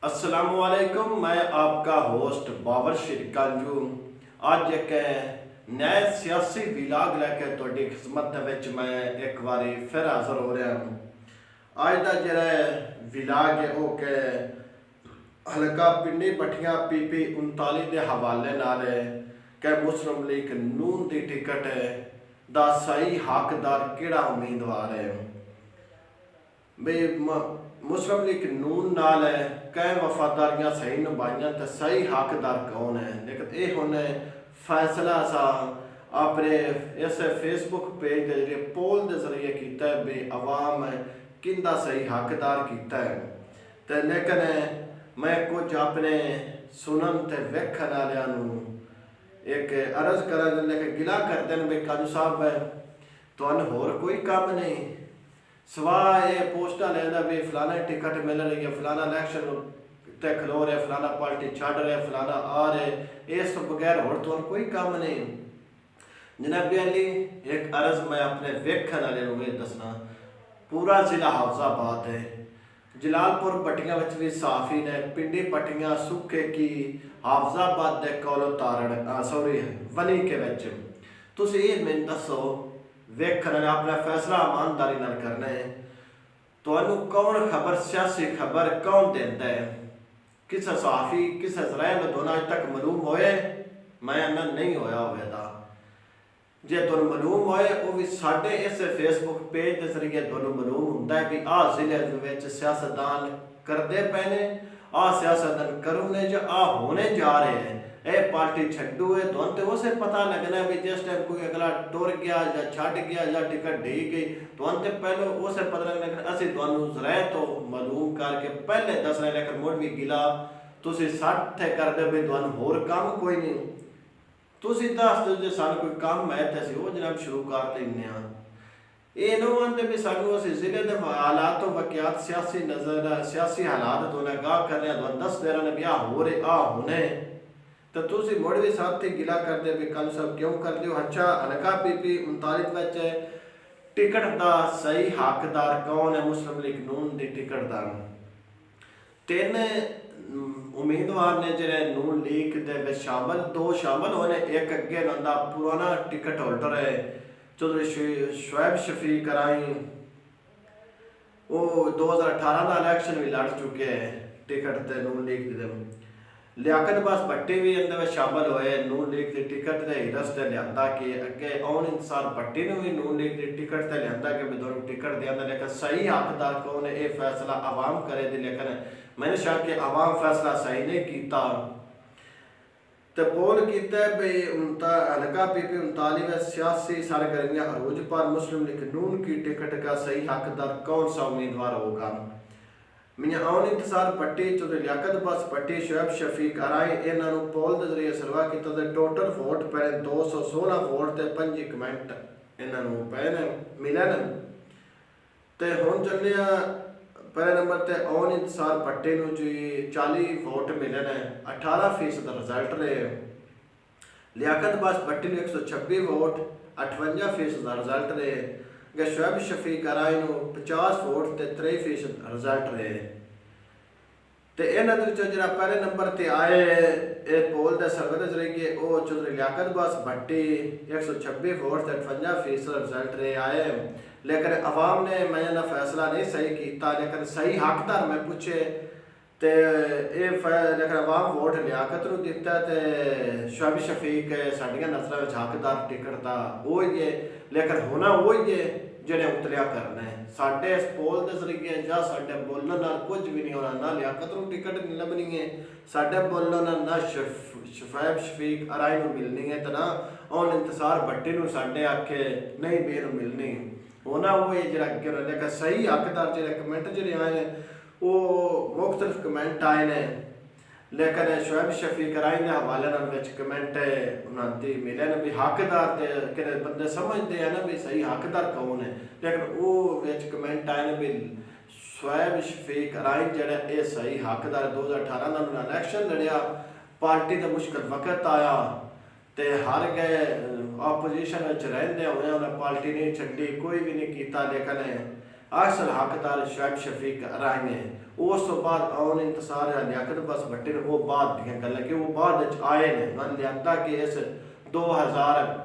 अस्सलामुअलैकुम, मैं आपका होस्ट बाबर शिरकांजू। आज एक नए सियासी विलाग लैके तुहाडी खिदमत विच मैं एक बारी फिर हाज़र हो रहा हूँ। आज का जिहड़ा विलाग है वो कि हलका पिंडी भट्टियां PP 39 के हवाले नाल कि मुस्लिम लीग नून की टिकट का सही हकदार किहड़ा उम्मीदवार है। भी मुस्लिम लीग नून नाल कई वफादारियां सही निभाइयां तो सही हकदार कौन है, लेकिन ये हुण फैसला असा अपने इस फेसबुक पेज के जरिए पोल के जरिए किया है भी अवाम किंदा सही हकदार किया है। तो लेकिन मैं कुछ अपने सुनन ते वेखण वालियां नूं एक अर्ज करा लेकिन गिला करते हैं भी काजू साहब तुहानूं होर कोई काम नहीं सवाए ये पोस्टा लेंदा भी फलाना टिकट मिल रही है, फलाना इलैक्शन ते खलो रहे, फलाना पार्टी छड़ रहे, फलाना आ रहे, इस तो बगैर होर तो कोई काम नहीं। जनाब अली एक अर्ज मैं अपने वेखण वाले ये दसना, पूरा जिला हाफजाबाद है, जलालपुर भट्टियां भी साफी ने, पिंडी भट्टियां सुखे की हाफजाबाद के कोलो तारण सॉरी वनी के विच तुसीं ये मैनूं दसो वेखण अपना फैसला ईमानदारी नाल करना है। तुहानूं कौन खबर सियासी खबर कौन देता है, किस सहाफ़ी किस जराए में दोनों अज तक मालूम होए, मैं आना नहीं होया होवेगा। जे तुहानूं मालूम होए वो भी साडे इस फेसबुक पेज के जरिए तुहानूं मालूम हुंदा है भी आ जिले विच सियासतदान करते पे ने, आ सियासतदान करूने जो आ होने जा रहे हैं, ये पार्टी छड्डू है तो अंत उसे पता लगना है भी जिस टाइम कोई अगला टुर गया या छड़ गया या टिकट ढी गई तो अंत पहले उसे पता लगना कि असीं तुहानूं जराए तो मालूम करके पहले दस रहे, लेकिन मुड़ भी गिला तुसीं सट थे कर दे भी तुहानूं होर काम कोई नहीं, तुसीं दस दो जे सानूं कोई काम है तो असीं वो जनाब शुरू कर लैंदे हां। ये नो आंदे भी सानूं असीं जिले दे हालात तो वाक़ियात सियासी नज़र सियासी हालात तो आगाह कर रहे हैं, तो दस दे रहे भी आ हो रहे आ होने तो तुसी मुड़ भी साथ ही गिला कर दे भी कल सब क्यों कर दियो। अच्छा हल्का PP 39 विच टिकट का सही हकदार कौन है, मुस्लिम लीग नून की टिकट का तीन उम्मीदवार ने जिहड़े नून लीग दे शामिल दो शामिल होने, एक अगे उन्हां पुराना टिकट होल्डर है चौधरी शुएब शफीक राई, वो 2018 का इलैक्शन भी लड़ चुके हैं टिकट ते नून लीग दे। लियाकत अब्बास भट्टी भी अंदर शामिल होए नून लीग की टिकट के हिरस से लिया कि अगे आउन इंतजार भट्टी ने भी नून लीग की टिकट से लिया कि मैं दोनों टिकट देंदा, लेकिन सही हकदार कौन है ये फैसला आवाम करे दी, लेकिन मैंने शक कि आवाम फैसला सही नहीं किया। तो पोल किया भाई हल्का PP 39 सियासी सरगर्मियां अरूज पर, मुस्लिम लीग नून की टिकट का सही हकदार कौन सा उम्मीदवार होगा। मियाँ आउन इंतजार भट्टी चौधरी लियाकत अब्बास भट्टी शुएब शफीक राय इन्होंने पोल के जरिए सर्वा किया तो टोटल वोट पे 216 वोट ते 5 कमेंट इन्होंने पे ने मिले ने। तो हुण चलने पहले नंबर ते आउन इंतजार भट्टी नूं जी 40 वोट मिले ने, 18% रिजल्ट रहे। लियाकत अब्बास भट्टी नूं 126 वोट 58% रिजल्ट रहे। शुएब शफीक राय नूं 50 वोट ते 23% रिजल्ट रहे। तो इन्होंने जो पहले नंबर पर आए ये पोल के सर्वे के जरिए वो चौधरी लियाकत अब्बास भट्टी 126 वोट से 58% रिजल्ट रहे आए, लेकिन अवाम ने मैं ना फैसला नहीं सही किया, लेकिन सही हकदार मैं पूछे तो ये लेकिन अवाम वोट लियाकत नूं दिता तो शुएब शफीक साडियां नज़रां विच हकदार टिकट का वो ही है, लेकिन होना वो ही है जिहड़े उतरिया करना है। साडे इस पोल के जरिए या साडे बोलण नाल कुछ भी नहीं होना, ना लियाकत नूं टिकट नहीं लभनी है, साडे बोलण नाल ना शुएब शफीक राय नूं मिलनी है, तो ना आउन इंतजार भट्टी नूं साडे आखे नहीं बे नूं मिलनी होना वो है जिहड़ा अगे रहा। लेकिन सही हकदार जिहड़े कमेंट जिहड़े आए वो मुख्तलिफ कमेंट आए ने, लेकिन शुएब शफीक राय के हवाले विच कमेंट उन्होंने मिले ने भी हकदार कि बंदे समझते हैं ना भी सही हकदार कौन है, लेकिन वो विच कमेंट आए ने भी शुएब शफीक राय जिहड़ा ये सही हकदार। 2018 का उन्होंने इलैक्शन लड़िया, पार्टी का मुश्किल वक्त आया तो हार गए, ऑपोजिशन रहिंदे हुए उन्हें पार्टी नहीं छड्डी, कोई भी नहीं किया, लेकिन असल हकदार शोएब शफीक राइने उस तो बाद आउन इंतसार है लियाकत बस भट्टी ने वो बाद दियां गल्लां कि वो बाद आए ने मन लियांदा कि इस 2000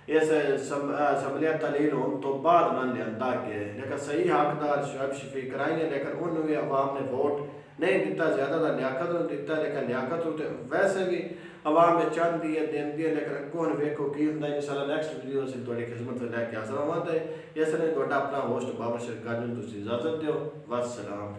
इस असम्बली तलील होने तो बाद मन लियांदा कि लेकिन सही हकदार शोएब शफीक राइने लेकिन उन्होंने भी अवाम ने वोट नहीं दिता, ज़्यादा तो लियाकत को दिता लेकिन लियाकत तो वैसे भी अवाम में चाहती है देती है लेकिन कौन वेखो की होंगे। इंशाल्लाह नेक्स्ट वीडियो से थोड़ी खिदमत में लैके हाजिर होवांगे। इसलिए अपना होस्ट बाबर शरकानी तुम इजाजत दो। वस्सलाम।